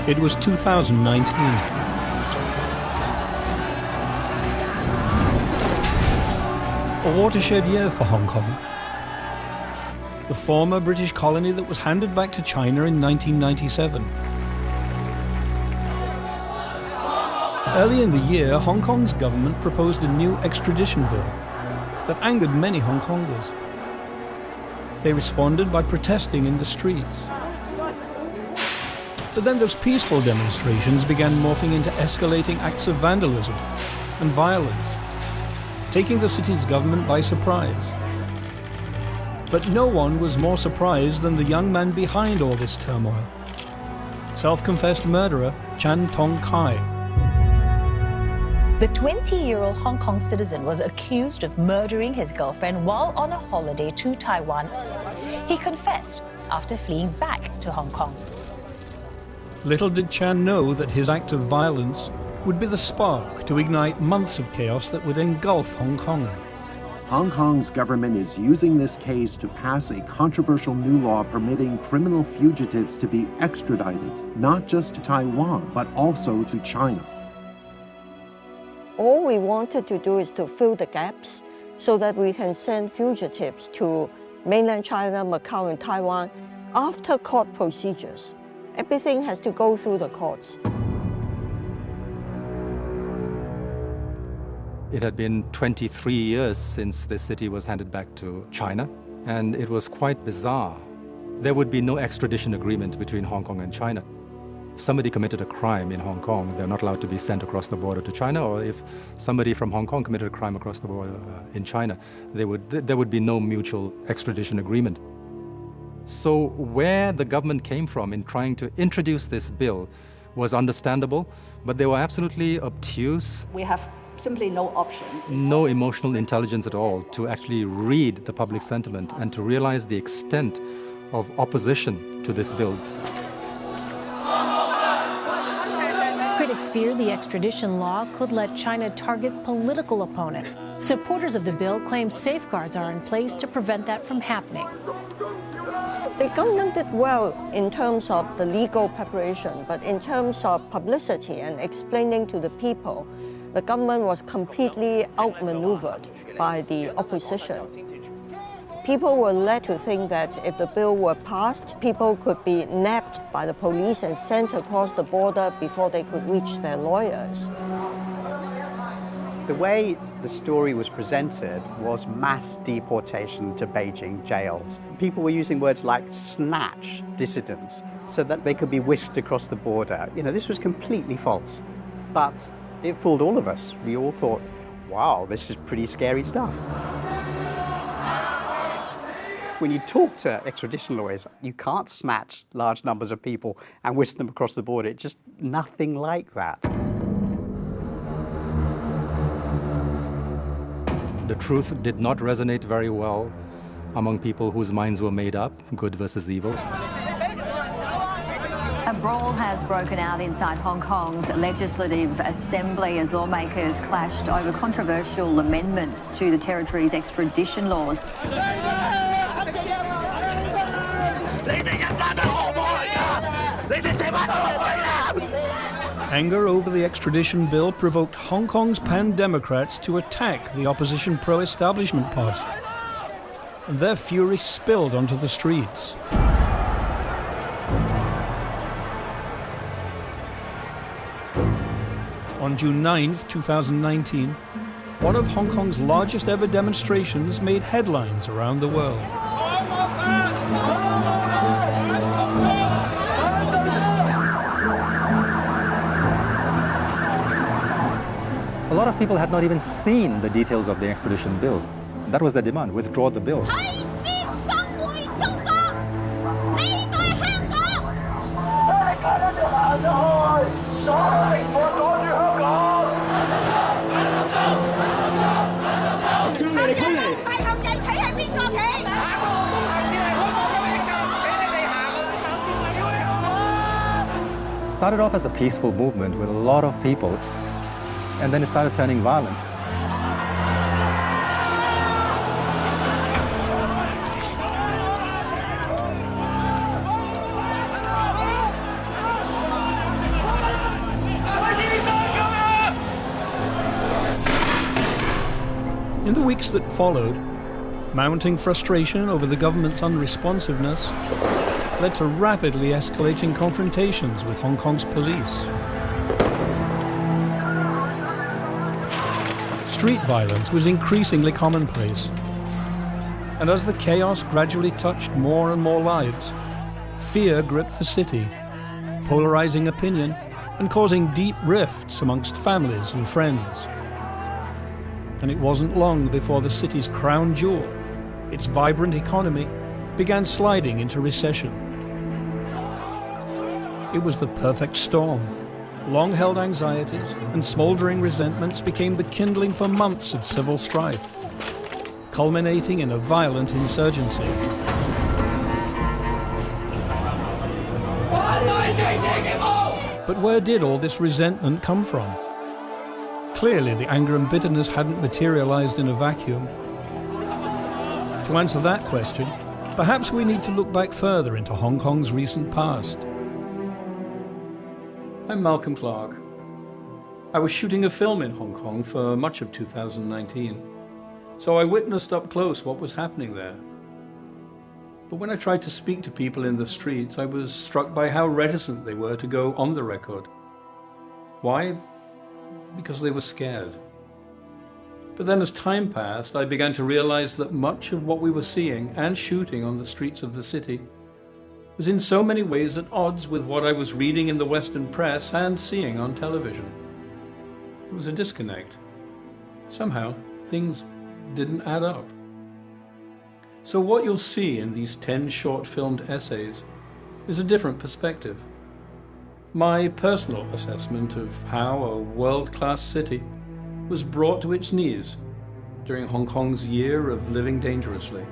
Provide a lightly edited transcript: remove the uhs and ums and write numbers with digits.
It was 2019. A watershed year for Hong Kong. The former British colony that was handed back to China in 1997. Early in the year, Hong Kong's government proposed a new extradition bill that angered many Hong Kongers. They responded by protesting in the streets. But then those peaceful demonstrations began morphing into escalating acts of vandalism and violence, taking the city's government by surprise. But no one was more surprised than the young man behind all this turmoil, self-confessed murderer Chan Tong Kai. The 20-year-old Hong Kong citizen was accused of murdering his girlfriend while on a holiday to Taiwan. He confessed after fleeing back to Hong Kong. Little did Chan know that his act of violence would be the spark to ignite months of chaos that would engulf Hong Kong. Hong Kong's government is using this case to pass a controversial new law permitting criminal fugitives to be extradited, not just to Taiwan, but also to China. All we wanted to do is to fill the gaps so that we can send fugitives to mainland China, Macau, and Taiwan after court procedures. Everything has to go through the courts. It had been 23 years since this city was handed back to China, and it was quite bizarre. There would be no extradition agreement between Hong Kong and China. If somebody committed a crime in Hong Kong, they're not allowed to be sent across the border to China, or if somebody from Hong Kong committed a crime across the border in China, there would be no mutual extradition agreement. So where the government came from in trying to introduce this bill was understandable, but they were absolutely obtuse. We have simply no option. No emotional intelligence at all to actually read the public sentiment and to realize the extent of opposition to this bill. Critics fear the extradition law could let China target political opponents. Supporters of the bill claim safeguards are in place to prevent that from happening. The government did well in terms of the legal preparation, but in terms of publicity and explaining to the people, the government was completely outmaneuvered by the opposition. People were led to think that if the bill were passed, people could be nabbed by the police and sent across the border before they could reach their lawyers. The way the story was presented was mass deportation to Beijing jails. People were using words like snatch dissidents so that they could be whisked across the border. You know, this was completely false. But it fooled all of us. We all thought, wow, this is pretty scary stuff. When you talk to extradition lawyers, you can't snatch large numbers of people and whisk them across the border. It's just nothing like that. The truth did not resonate very well among people whose minds were made up, good versus evil. A brawl has broken out inside Hong Kong's Legislative Assembly as lawmakers clashed over controversial amendments to the territory's extradition laws. Anger over the extradition bill provoked Hong Kong's pan-Democrats to attack the opposition pro-establishment party, and their fury spilled onto the streets. On June 9, 2019, one of Hong Kong's largest ever demonstrations made headlines around the world. A lot of people had not even seen the details of the extradition bill. That was their demand: withdraw the bill. Started off as a peaceful movement with a lot of people, and then it started turning violent. In the weeks that followed, mounting frustration over the government's unresponsiveness led to rapidly escalating confrontations with Hong Kong's police. Street violence was increasingly commonplace, and as the chaos gradually touched more and more lives, fear gripped the city, polarizing opinion and causing deep rifts amongst families and friends. And it wasn't long before the city's crown jewel, its vibrant economy, began sliding into recession. It was the perfect storm. Long-held anxieties and smoldering resentments became the kindling for months of civil strife, culminating in a violent insurgency. But where did all this resentment come from? Clearly, the anger and bitterness hadn't materialized in a vacuum. To answer that question, perhaps we need to look back further into Hong Kong's recent past. I'm Malcolm Clark. I was shooting a film in Hong Kong for much of 2019, so I witnessed up close what was happening there. But when I tried to speak to people in the streets, I was struck by how reticent they were to go on the record. Why? Because they were scared. But then as time passed, I began to realize that much of what we were seeing and shooting on the streets of the city was in so many ways at odds with what I was reading in the Western press and seeing on television. It was a disconnect. Somehow, things didn't add up. So what you'll see in these 10 short-filmed essays is a different perspective. My personal assessment of how a world-class city was brought to its knees during Hong Kong's year of living dangerously.